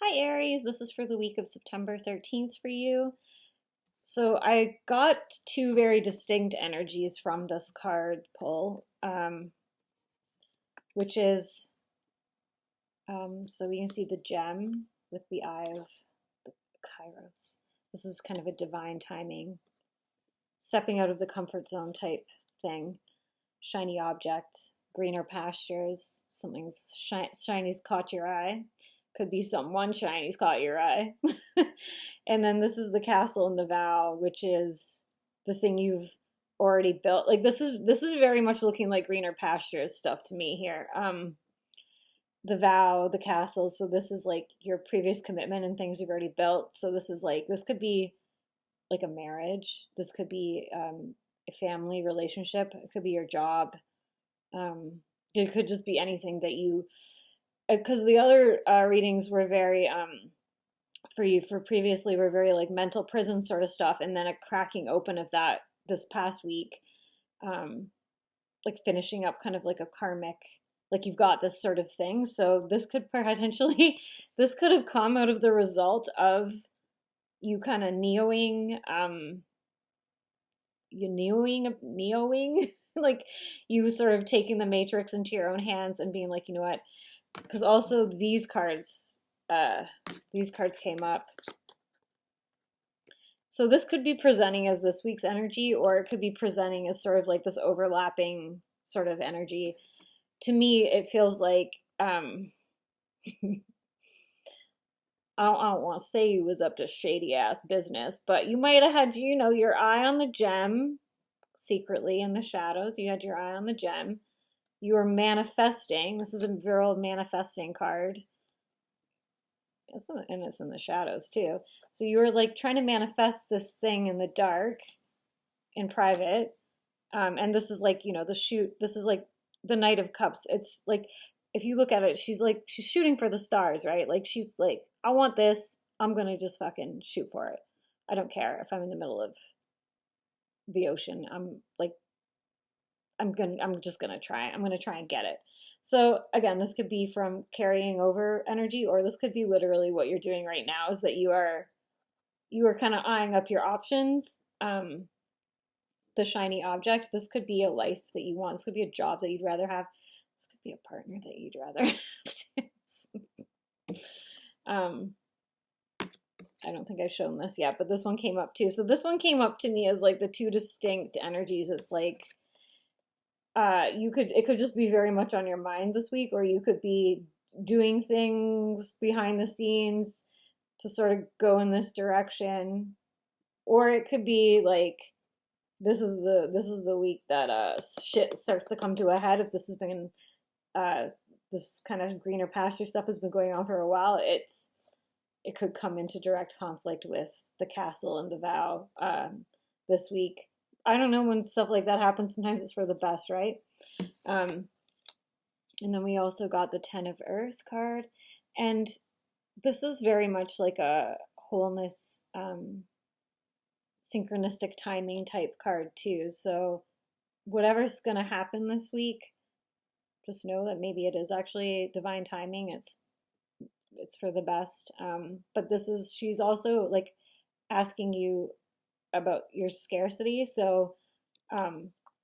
Hi Aries, this is for the week of September 13th for you. So I got two very distinct energies from this card pull, which is, so we can see the gem with the eye of the Kairos. This is kind of a divine timing, stepping out of the comfort zone type thing. Shiny object, greener pastures, something's shiny's caught your eye. Could be someone shiny's caught your eye. And then this is the castle and the vow, which is the thing you've already built. Like this is very much looking like greener pastures stuff to me here. The vow, the castle, so this is like your previous commitment and things you've already built. So this is like, this could be like a marriage. This could be a family relationship. It could be your job. It could just be anything that you, because the other readings were very for previously were very like mental prison sort of stuff, and then a cracking open of that this past week, like finishing up kind of like a karmic, like you've got this sort of thing. So this could potentially this could have come out of the result of you kind of neoing like you sort of taking the matrix into your own hands and being like, you know what, because also these cards came up. So this could be presenting as this week's energy, or it could be presenting as sort of like this overlapping sort of energy. To me, it feels like I don't want to say you was up to shady ass business, but you might have had, you know, your eye on the gem secretly in the shadows. You had your eye on the gem. You were manifesting. This is a real manifesting card. And it's in the shadows too. So you were like trying to manifest this thing in the dark, in private. And this is like, you know, this is like the Knight of Cups. It's like, if you look at it, she's shooting for the stars, right? Like she's like, I want this. I'm going to just fucking shoot for it. I don't care if I'm in the middle of the ocean. I'm just going to try. I'm going to try and get it. So again, this could be from carrying over energy, or this could be literally what you're doing right now is that you are kind of eyeing up your options. The shiny object. This could be a life that you want. This could be a job that you'd rather have. This could be a partner that you'd rather have. I don't think I've shown this yet, but this one came up too. So this one came up to me as like the two distinct energies. It's like it could just be very much on your mind this week, or you could be doing things behind the scenes to sort of go in this direction, or it could be like this is the week that shit starts to come to a head. If this has been this kind of greener pasture stuff has been going on for a while, it could come into direct conflict with the castle and the vow this week. I don't know, when stuff like that happens, sometimes it's for the best, right? And then we also got the Ten of Earth card. And this is very much like a wholeness, synchronistic timing type card too. So whatever's going to happen this week, just know that maybe it is actually divine timing. It's for the best. But she's also like asking you about your scarcity. So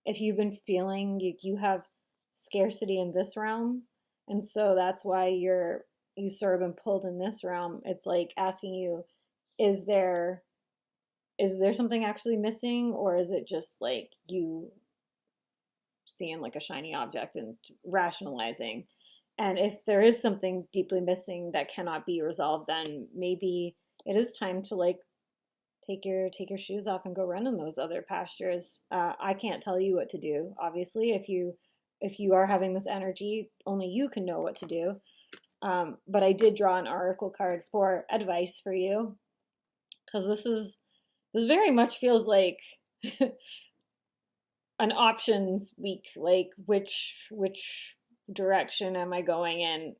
if you've been feeling you have scarcity in this realm, and so that's why you sort of been pulled in this realm, it's like asking you, is there something actually missing, or is it just like you seeing like a shiny object and rationalizing? And if there is something deeply missing that cannot be resolved, then maybe it is time to like take your shoes off and go run in those other pastures. I can't tell you what to do. Obviously, if you are having this energy, only you can know what to do. But I did draw an oracle card for advice for you, because this very much feels like an options week. Like which direction am I going in?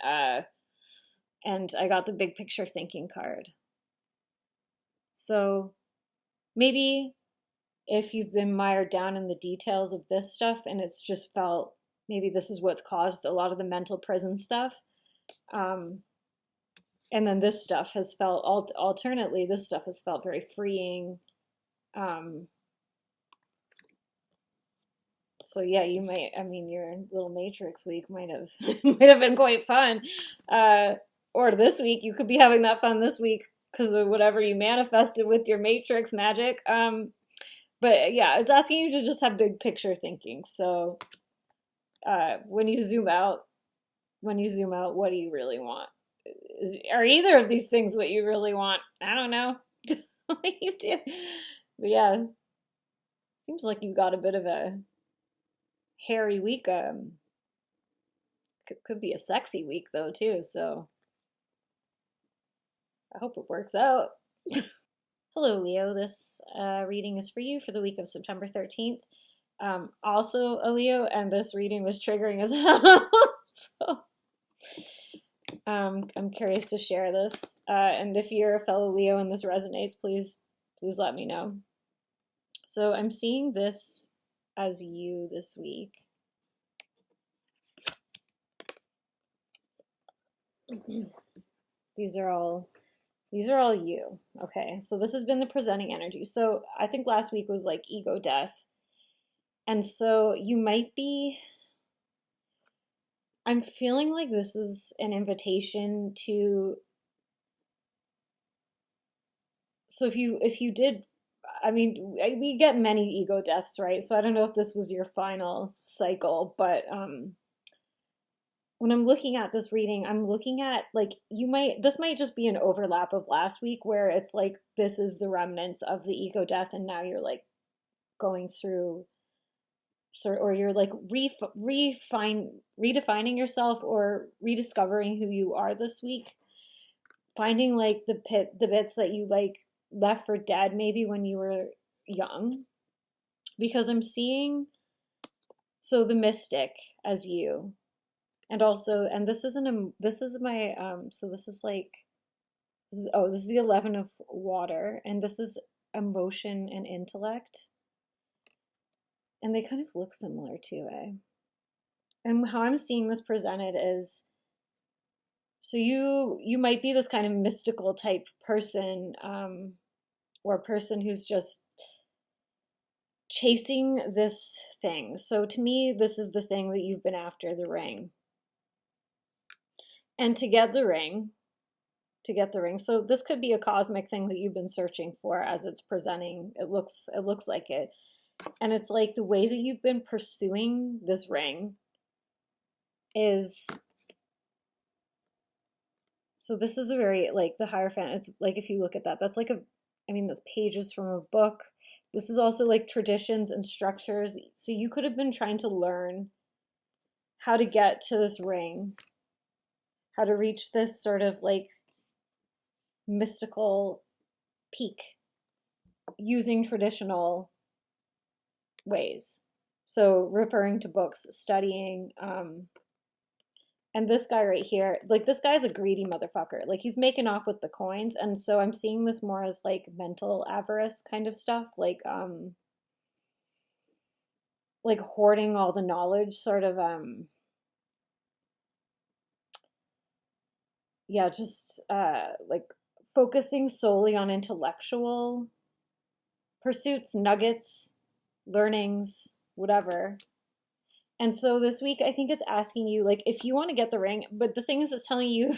And I got the big picture thinking card. So maybe if you've been mired down in the details of this stuff and it's just felt maybe this is what's caused a lot of the mental prison stuff, And then this stuff has felt, alternately, this stuff has felt very freeing. So yeah, you might, I mean, your little Matrix week might have might have been quite fun. Or this week, you could be having that fun this week because of whatever you manifested with your Matrix magic. But yeah, it's asking you to just have big picture thinking. So when you zoom out, what do you really want? Are either of these things what you really want? I don't know. You do. But yeah, seems like you've got a bit of a hairy week. Could be a sexy week though too. So I hope it works out. Hello, Leo. This reading is for you for the week of September 13th. Also a Leo, and this reading was triggering as hell. So I'm curious to share this. And if you're a fellow Leo and this resonates, please let me know. So I'm seeing this as you this week. These are all you. Okay, so this has been the presenting energy. So I think last week was like ego death. And so you might be, I'm feeling like this is an invitation to, so if you did, I mean, we get many ego deaths, right? So I don't know if this was your final cycle, but when I'm looking at this reading, I'm looking at like this might just be an overlap of last week where it's like this is the remnants of the ego death, and now you're like going through or you're like redefining yourself or rediscovering who you are this week, finding like the bits that you like left for dead maybe when you were young, because I'm seeing so the mystic as you. And also, and this is my so this is like this is the 11 of water, and this is emotion and intellect, and they kind of look similar too, eh? And how I'm seeing this presented is, so you might be this kind of mystical type person, or a person who's just chasing this thing. So to me, this is the thing that you've been after, the ring. And to get the ring, so this could be a cosmic thing that you've been searching for as it's presenting. It looks like it. And it's like the way that you've been pursuing this ring is, so this is a very, like the Hierophant, it's like, if you look at that, that's like this page is from a book. This is also like traditions and structures. So you could have been trying to learn how to get to this ring, how to reach this sort of like mystical peak using traditional ways. So referring to books, studying, and this guy right here, like this guy's a greedy motherfucker. Like he's making off with the coins. And so I'm seeing this more as like mental avarice kind of stuff, like hoarding all the knowledge, sort of just like focusing solely on intellectual pursuits, nuggets, learnings, whatever. And so this week, I think it's asking you, like, if you want to get the ring, but the thing is, it's telling you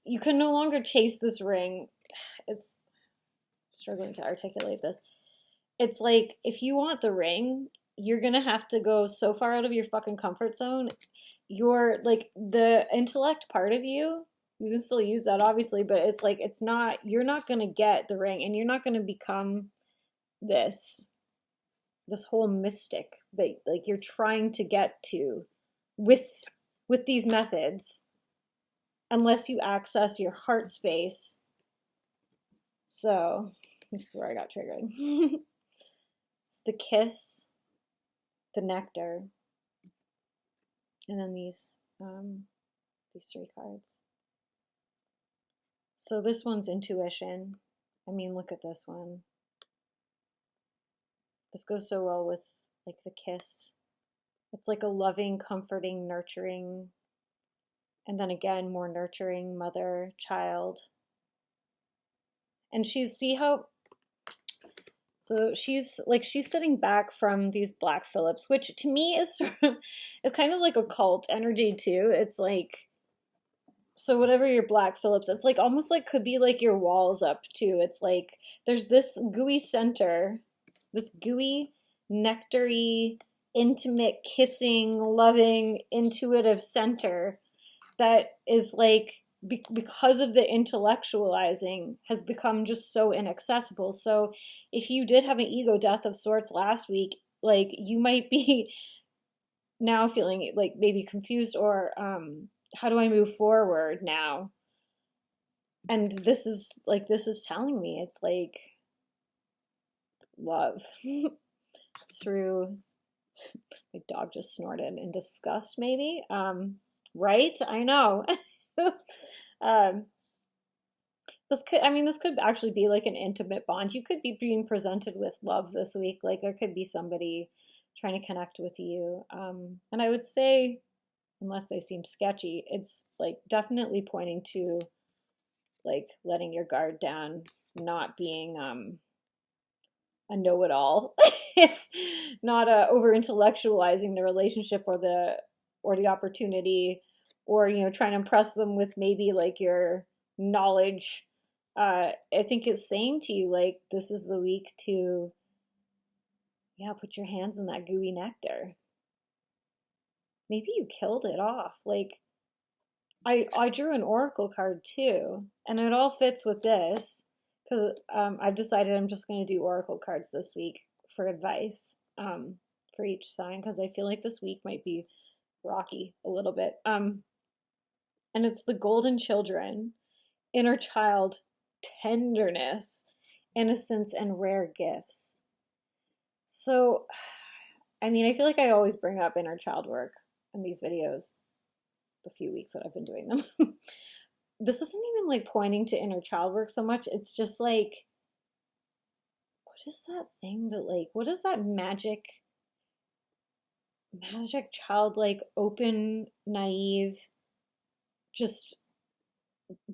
you can no longer chase this ring. It's struggling to articulate this. It's like, if you want the ring, you're going to have to go so far out of your fucking comfort zone. You're like the intellect part of you can still use that, obviously, but it's like, you're not going to get the ring, and you're not going to become this whole mystic that like you're trying to get to with these methods, unless you access your heart space. So this is where I got triggered. It's the kiss, the nectar, and then these 3 cards. So this one's intuition. I mean, look at this one. This goes so well with like the kiss. It's like a loving, comforting, nurturing And then again, more nurturing, mother, child. And see how, so she's sitting back from these Black Phillips, which to me is sort of, it's kind of like a cult energy too. It's like, so whatever your Black Phillips, it's like almost like could be like your walls up too. It's like there's this gooey center, this gooey, nectary, intimate, kissing, loving, intuitive center that is like, because of the intellectualizing, has become just so inaccessible. So if you did have an ego death of sorts last week, like you might be now feeling like maybe confused, or how do I move forward now? And this is telling me it's like love through, my dog just snorted in disgust maybe. Right? I know. This could actually be like an intimate bond. You could be being presented with love this week. Like there could be somebody trying to connect with you. And I would say, unless they seem sketchy, it's like definitely pointing to like letting your guard down, not being a know-it-all, if not over intellectualizing the relationship or the opportunity, or trying to impress them with maybe like your knowledge. I think it's saying to you like this is the week to put your hands in that gooey nectar. Maybe you killed it off. Like I drew an oracle card too, and it all fits with this because I've decided I'm just going to do oracle cards this week for advice for each sign, because I feel like this week might be rocky a little bit. And it's the golden children, inner child, tenderness, innocence, and rare gifts. So, I mean, I feel like I always bring up inner child work in these videos, the few weeks that I've been doing them. This isn't even like pointing to inner child work so much. It's just like, what is that thing that like, what is that magic childlike, open, naive, just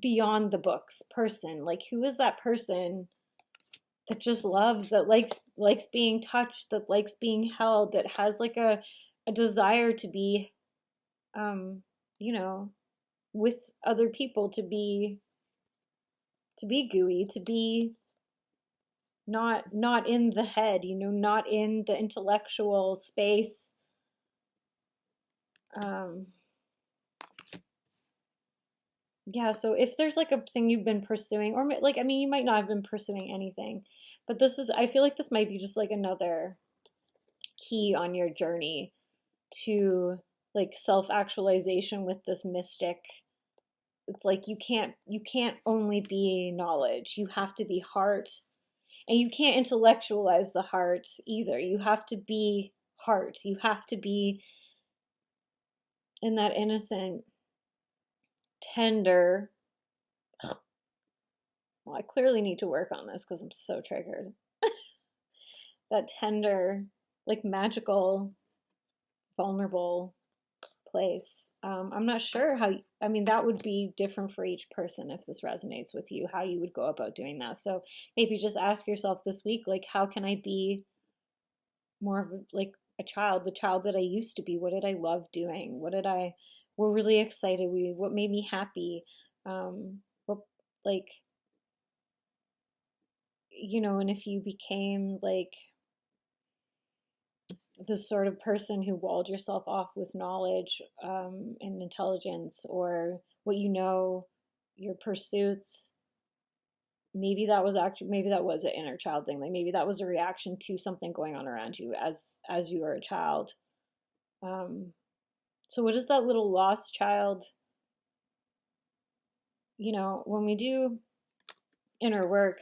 beyond the books person? Like, who is that person that just loves, that likes being touched, that likes being held, that has like a desire to be with other people, to be gooey, to be not in the head, not in the intellectual space. So if there's like a thing you've been pursuing, or like, I mean, you might not have been pursuing anything, but I feel like this might be just like another key on your journey to like self-actualization with this mystic. It's like you can't only be knowledge, you have to be heart, and you can't intellectualize the heart either. You have to be heart. You have to be in that innocent, tender, well, I clearly need to work on this because I'm so triggered. That tender, like magical, vulnerable place. I'm not sure how, I mean, that would be different for each person if this resonates with you, how you would go about doing that. So maybe just ask yourself this week, like, how can I be more of like a child, the child that I used to be? What did I love doing? What really excited me? What made me happy? What, like, and if you became like this sort of person who walled yourself off with knowledge and intelligence, or what your pursuits, maybe that was an inner child thing. Like maybe that was a reaction to something going on around you as you were a child. So what is that little lost child? When we do inner work,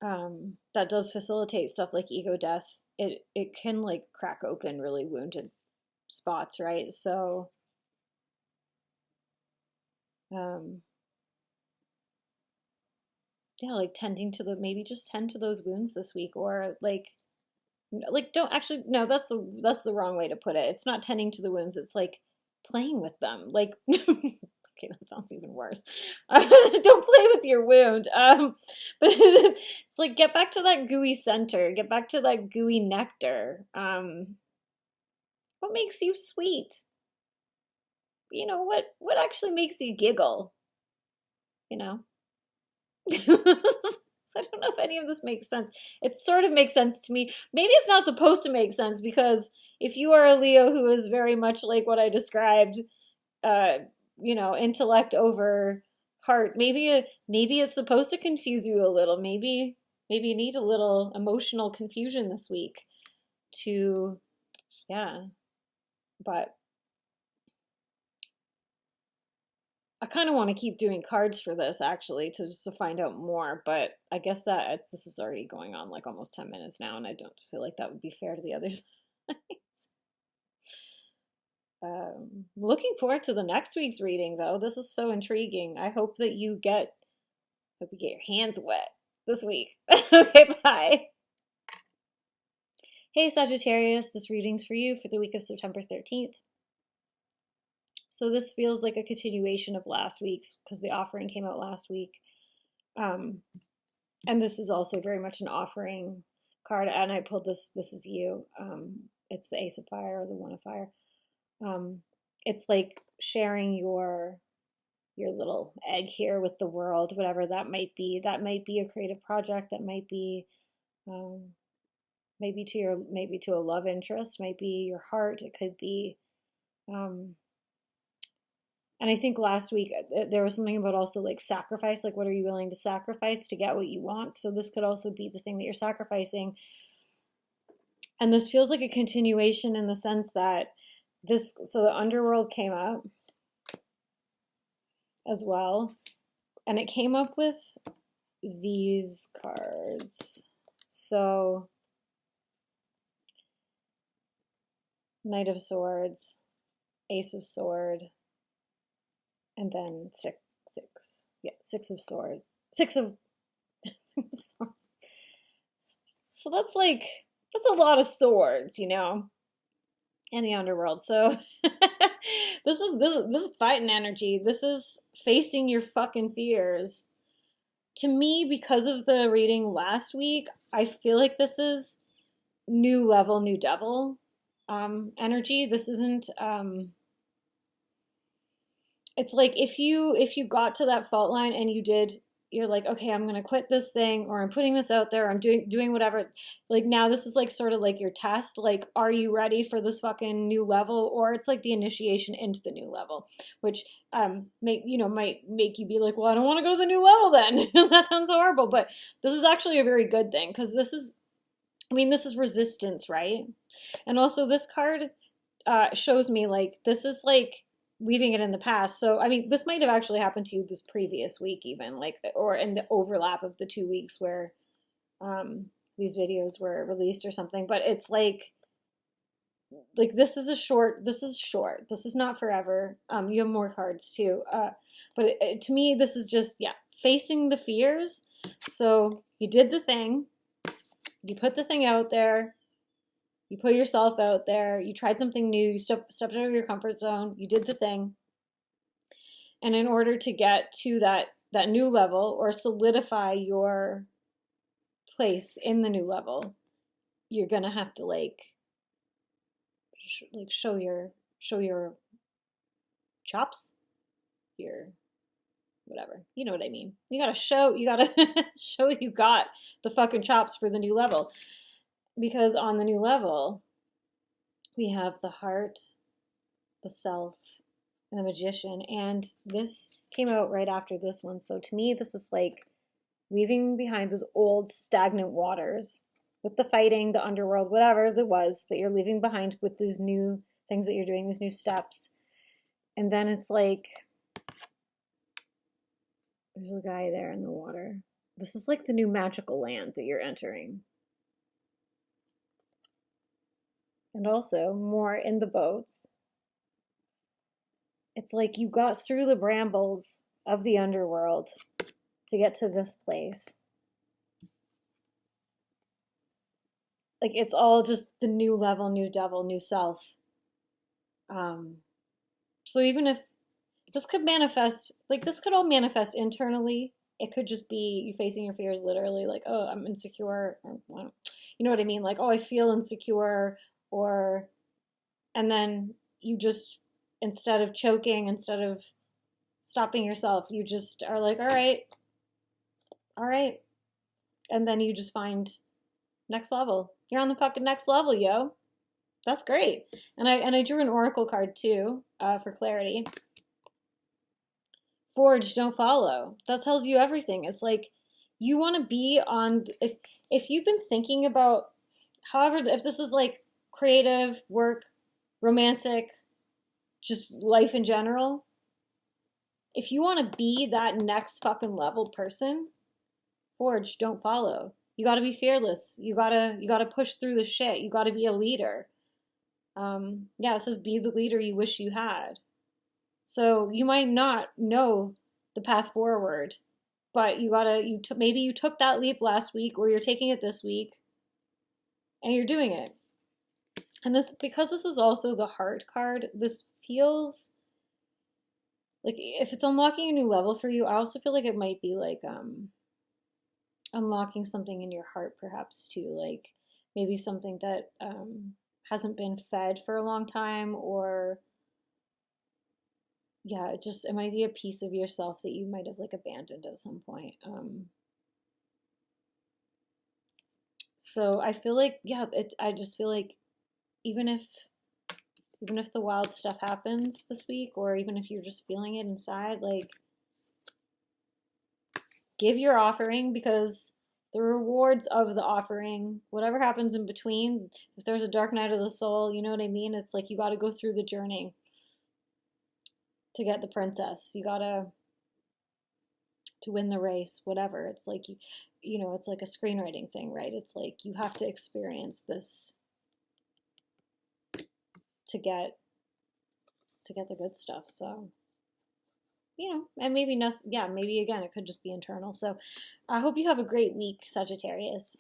that does facilitate stuff like ego death. It can like crack open really wounded spots, right? So like tending to maybe just tend to those wounds this week, or like don't actually, no, that's the wrong way to put it. It's not tending to the wounds. It's like playing with them. Like, okay, that sounds even worse. Don't play with your wound. But it's like, get back to that gooey center. Get back to that gooey nectar. What makes you sweet? You know, what actually makes you giggle? You know? So I don't know if any of this makes sense. It sort of makes sense to me. Maybe it's not supposed to make sense, because if you are a Leo who is very much like what I described, you know, intellect over heart, maybe it's supposed to confuse you a little. Maybe you need a little emotional confusion this week to, yeah. But I kind of want to keep doing cards for this, actually, to just to find out more. But I guess that this is already going on like almost 10 minutes now, and I don't feel like that would be fair to the others. Looking forward to the next week's reading, though. This is so intriguing. I hope that you get your hands wet this week. Okay, bye. Hey, Sagittarius, this reading's for you for the week of September 13th. So this feels like a continuation of last week's, because the offering came out last week. And this is also very much an offering card. And I pulled this is you. It's the Ace of Fire, or the One of Fire. It's like sharing your little egg here with the world, whatever that might be. That might be a creative project. That might be maybe to a love interest, might be your heart. It could be and I think last week there was something about also like sacrifice, like what are you willing to sacrifice to get what you want? So this could also be the thing that you're sacrificing. And this feels like a continuation in the sense that so the underworld came up as well. And it came up with these cards. So Knight of Swords, Ace of Sword, and then six of swords, six of swords. So that's a lot of swords, you know, in the underworld. So this is fighting energy. This is facing your fucking fears. To me, because of the reading last week, I feel like this is new level, new devil energy. This isn't it's like if you got to that fault line and you're like, okay, I'm gonna quit this thing, or I'm putting this out there, I'm doing whatever. Like now this is like sort of like your test, like, are you ready for this fucking new level? Or it's like the initiation into the new level, which might make you be like, well, I don't want to go to the new level then. That sounds horrible, but this is actually a very good thing, because this is resistance, right? And also this card shows me like this is like leaving it in the past. So I mean, this might have actually happened to you this previous week, even, like, or in the overlap of the 2 weeks where these videos were released or something. But it's like this is short. This is not forever. You have more cards too, but to me this is just, yeah, facing the fears. So you did the thing, you put the thing out there, you put yourself out there, you tried something new, you stepped out of your comfort zone, you did the thing. And in order to get to that new level, or solidify your place in the new level, you're gonna have to like show your chops, your whatever, you know what I mean. You gotta show you got the fucking chops for the new level. Because on the new level, we have the heart, the self, and the Magician. And this came out right after this one. So to me, this is like leaving behind those old stagnant waters with the fighting, the underworld, whatever it was that you're leaving behind, with these new things that you're doing, these new steps. And then it's like, there's a guy there in the water. This is like the new magical land that you're entering. And also more in the boats. It's like you got through the brambles of the underworld to get to this place. Like it's all just the new level, new devil, new self. So even if this could manifest, like this could all manifest internally. It could just be you facing your fears literally, like, oh, I'm insecure, or, well, you know what I mean? Like, oh, I feel insecure, or, and then you just, instead of choking, instead of stopping yourself, you just are like, all right. And then you just find next level. You're on the fucking next level, yo. That's great. And I drew an oracle card too, for clarity. Forge, don't follow. That tells you everything. It's like you want to be on, if you've been thinking about, however, if this is like creative, work, romantic, just life in general, if you want to be that next fucking level person, Forge, don't follow. You got to be fearless. You gotta push through the shit. You got to be a leader. Yeah, it says be the leader you wish you had. So you might not know the path forward, but maybe you took that leap last week, or you're taking it this week, and you're doing it. And this, because this is also the heart card, this feels like if it's unlocking a new level for you, I also feel like it might be like unlocking something in your heart, perhaps too, like maybe something that hasn't been fed for a long time, or yeah, it might be a piece of yourself that you might have like abandoned at some point. So I feel like, yeah, I just feel like even if the wild stuff happens this week, or even if you're just feeling it inside, like give your offering, because the rewards of the offering, whatever happens in between, if there's a dark night of the soul, you know what I mean? It's like you got to go through the journey to get the princess. You got to win the race, whatever. It's like you know, it's like a screenwriting thing, right? It's like you have to experience this to get the good stuff. So, you know, and maybe nothing, yeah, maybe again it could just be internal. So I hope you have a great week, Sagittarius.